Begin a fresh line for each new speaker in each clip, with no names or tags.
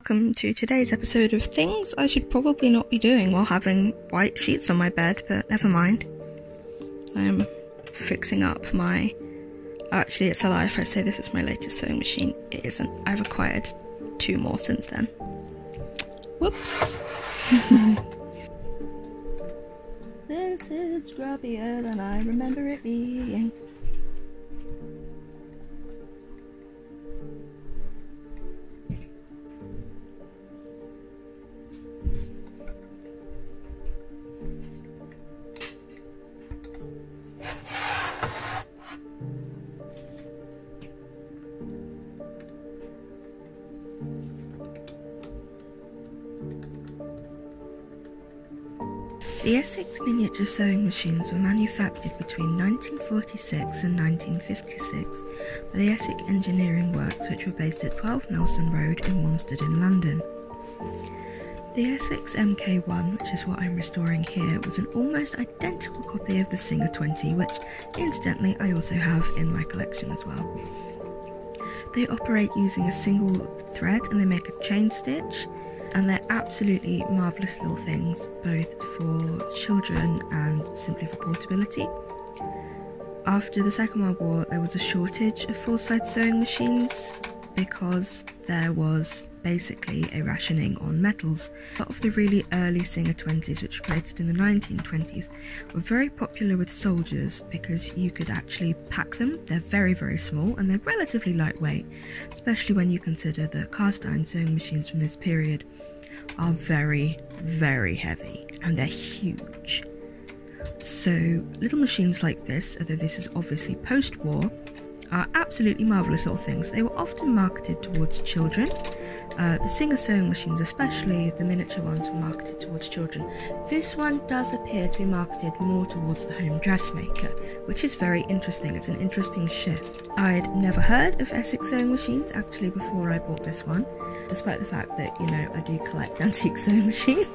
Welcome to today's episode of things I should probably not be doing while having white sheets on my bed, but never mind. I'm fixing up my... Actually, it's a lie if I say this is my latest sewing machine. It isn't. I've acquired 2 more since then. Whoops. This is grubbier than I remember it being. The Essex miniature sewing machines were manufactured between 1946 and 1956 by the Essex Engineering Works, which were based at 12 Nelson Road in Wanstead in London. The Essex MK1, which is what I'm restoring here, was an almost identical copy of the Singer 20, which incidentally I also have in my collection as well. They operate using a single thread and they make a chain stitch. And they're absolutely marvellous little things, both for children and simply for portability. After the Second World War, there was a shortage of full-size sewing machines because there was basically a rationing on metals. A lot of the really early Singer 20s, which were created in the 1920s, were very popular with soldiers because you could actually pack them. They're very, very small and they're relatively lightweight, especially when you consider that cast iron sewing machines from this period are very, very heavy and they're huge. So little machines like this, although this is obviously post-war, are absolutely marvellous little things. They were often marketed towards children. The Singer sewing machines, especially the miniature ones, were marketed towards children. This one does appear to be marketed more towards the home dressmaker, which is very interesting. It's an interesting shift. I'd never heard of Essex sewing machines actually before I bought this one, despite the fact that, you know, I do collect antique sewing machines.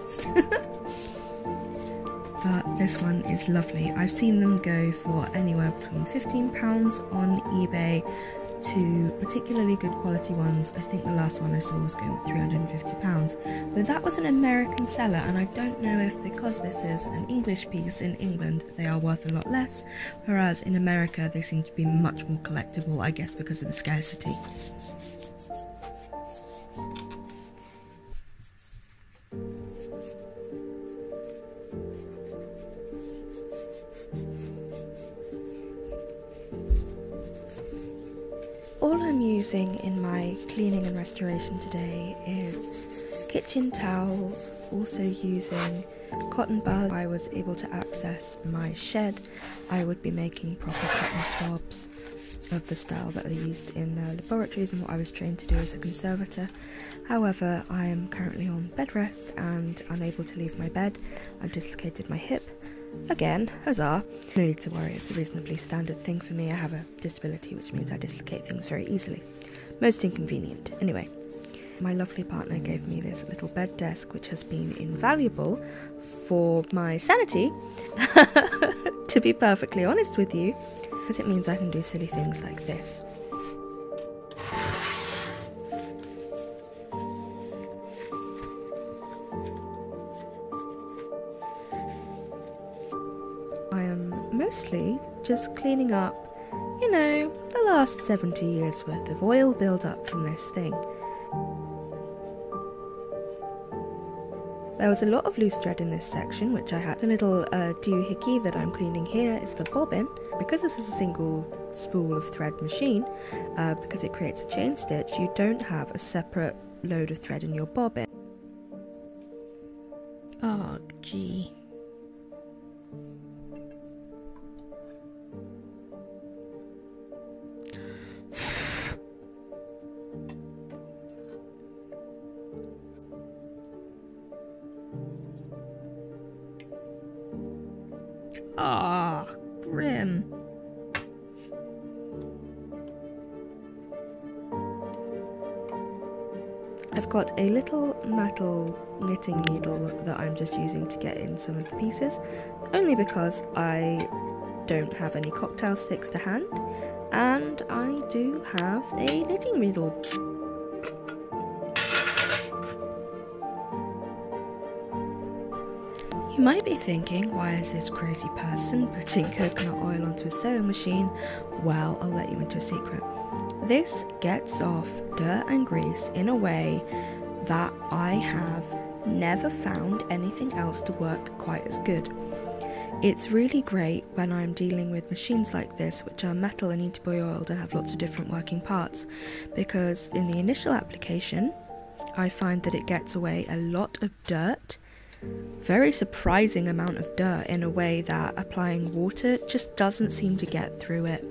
But this one is lovely. I've seen them go for anywhere between £15 on eBay to particularly good quality ones. I think the last one I saw was going for £350, but that was an American seller, and I don't know if because this is an English piece in England they are worth a lot less, whereas in America they seem to be much more collectible, I guess because of the scarcity. All I'm using in my cleaning and restoration today is kitchen towel, also using cotton bud. If I was able to access my shed, I would be making proper cotton swabs of the style that are used in laboratories and what I was trained to do as a conservator. However, I am currently on bed rest and unable to leave my bed. I've dislocated my hip. Again, huzzah. No need to worry, it's a reasonably standard thing for me. I have a disability, which means I dislocate things very easily. Most inconvenient. Anyway, my lovely partner gave me this little bed desk, which has been invaluable for my sanity, to be perfectly honest with you, because it means I can do silly things like this. I am mostly just cleaning up, you know, the last 70 years worth of oil build-up from this thing. There was a lot of loose thread in this section, which I had. The little doohickey that I'm cleaning here is the bobbin. Because this is a single spool of thread machine, because it creates a chain stitch, you don't have a separate load of thread in your bobbin. Oh, gee. Ah, grim. I've got a little metal knitting needle that I'm just using to get in some of the pieces, only because I don't have any cocktail sticks to hand, and I do have a knitting needle. You might be thinking, why is this crazy person putting coconut oil onto a sewing machine? Well, I'll let you into a secret. This gets off dirt and grease in a way that I have never found anything else to work quite as good. It's really great when I'm dealing with machines like this, which are metal and need to be oiled and have lots of different working parts, because in the initial application I find that it gets away a lot of dirt, very surprising amount of dirt, in a way that applying water just doesn't seem to get through it.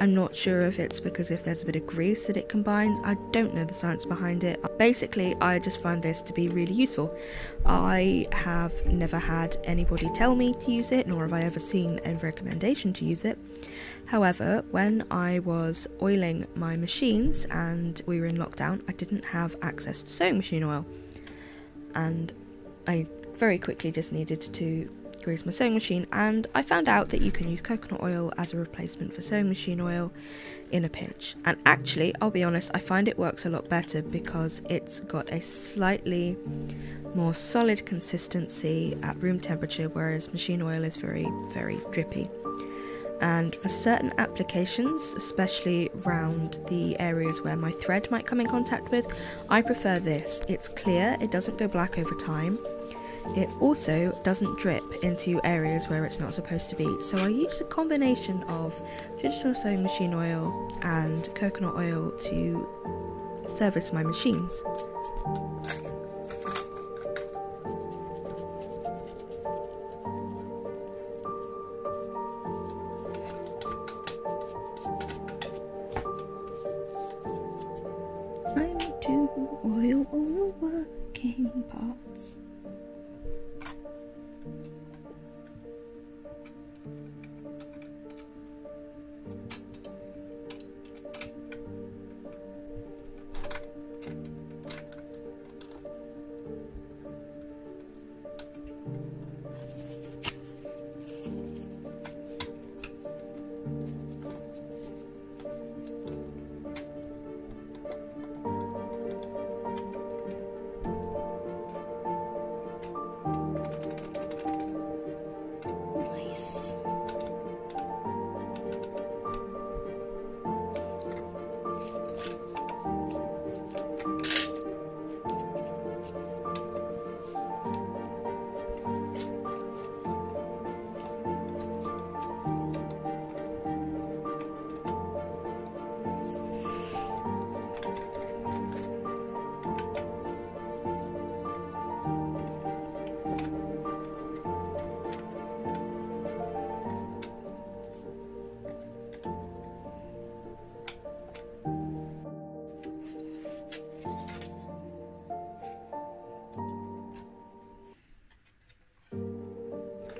I'm not sure if it's because if there's a bit of grease that it combines. I don't know the science behind it. Basically, I just find this to be really useful. I have never had anybody tell me to use it, nor have I ever seen a recommendation to use it. However, when I was oiling my machines and we were in lockdown, I didn't have access to sewing machine oil. And I very quickly just needed to grease my sewing machine, and I found out that you can use coconut oil as a replacement for sewing machine oil in a pinch. And actually, I'll be honest, I find it works a lot better because it's got a slightly more solid consistency at room temperature, whereas machine oil is very, very drippy. And for certain applications, especially around the areas where my thread might come in contact with, I prefer this. It's clear, it doesn't go black over time. It also doesn't drip into areas where it's not supposed to be, so I use a combination of traditional sewing machine oil and coconut oil to service my machines. I need to oil all the working parts.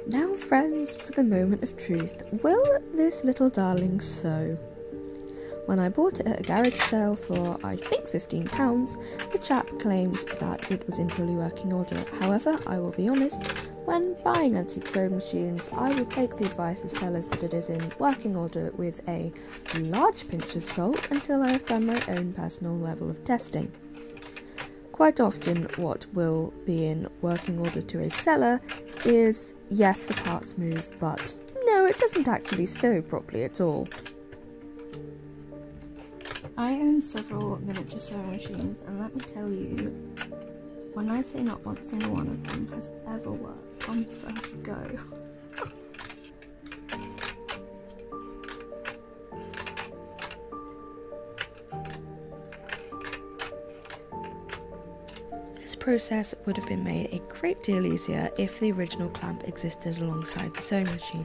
Now friends, for the moment of truth, will this little darling sew? When I bought it at a garage sale for I think £15, the chap claimed that it was in fully working order. However, I will be honest, when buying antique sewing machines, I will take the advice of sellers that it is in working order with a large pinch of salt until I have done my own personal level of testing. Quite often what will be in working order to a seller is, yes, the parts move, but no, it doesn't actually sew properly at all. I own several miniature sewing machines, and let me tell you, when I say not one single one of them has ever worked on first go. This process would have been made a great deal easier if the original clamp existed alongside the sewing machine.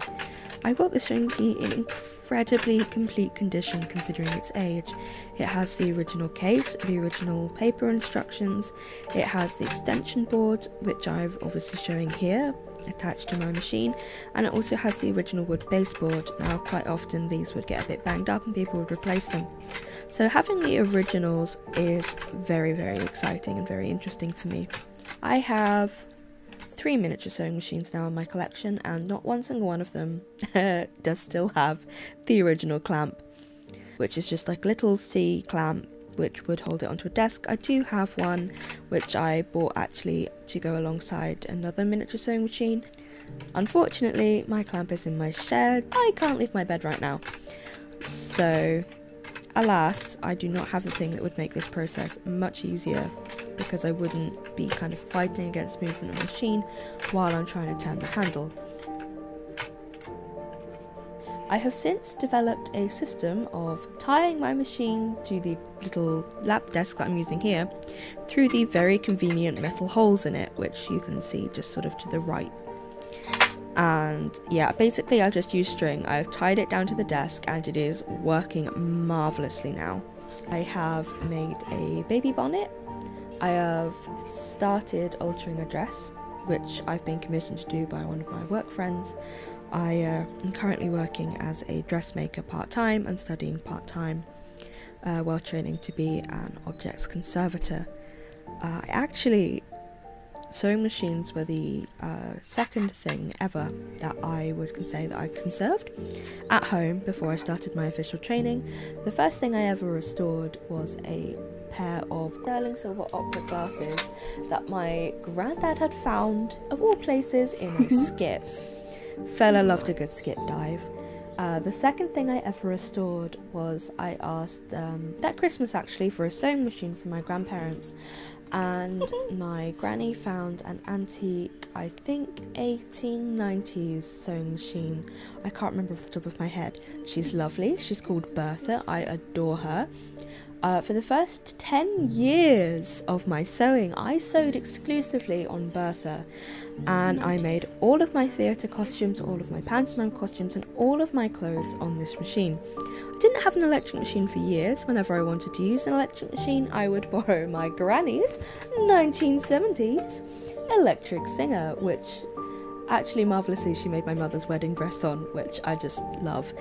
I bought this sewing machine in incredibly complete condition considering its age. It has the original case, the original paper instructions, it has the extension board, which I've obviously showing here, attached to my machine, and it also has the original wood baseboard. Now quite often these would get a bit banged up and people would replace them. So having the originals is very, very exciting and very interesting for me. I have 3 miniature sewing machines now in my collection, and not one single one of them does still have the original clamp, which is just like a little C clamp which would hold it onto a desk. I do have one which I bought actually to go alongside another miniature sewing machine. Unfortunately, my clamp is in my shed. I can't leave my bed right now. So, alas, I do not have the thing that would make this process much easier, because I wouldn't be kind of fighting against movement of the machine while I'm trying to turn the handle. I have since developed a system of tying my machine to the little lap desk that I'm using here through the very convenient metal holes in it, which you can see just sort of to the right. And yeah, basically I've just used string. I've tied it down to the desk and it is working marvellously now. I have made a baby bonnet. I have started altering a dress, which I've been commissioned to do by one of my work friends. I am currently working as a dressmaker part-time and studying part-time while training to be an objects conservator. Sewing machines were the second thing ever that I would say that I conserved at home before I started my official training. The first thing I ever restored was a pair of sterling silver opera glasses that my granddad had found, of all places, in a skip. Fella loved a good skip dive. The second thing I ever restored was I asked that Christmas actually for a sewing machine from my grandparents, and my granny found an antique, I think 1890s sewing machine. I can't remember off the top of my head. She's lovely. She's called Bertha. I adore her. For the first 10 years of my sewing, I sewed exclusively on Bertha, and I made all of my theatre costumes, all of my pantomime costumes, and all of my clothes on this machine. I didn't have an electric machine for years. Whenever I wanted to use an electric machine, I would borrow my granny's 1970s electric Singer, which actually marvellously she made my mother's wedding dress on, which I just love.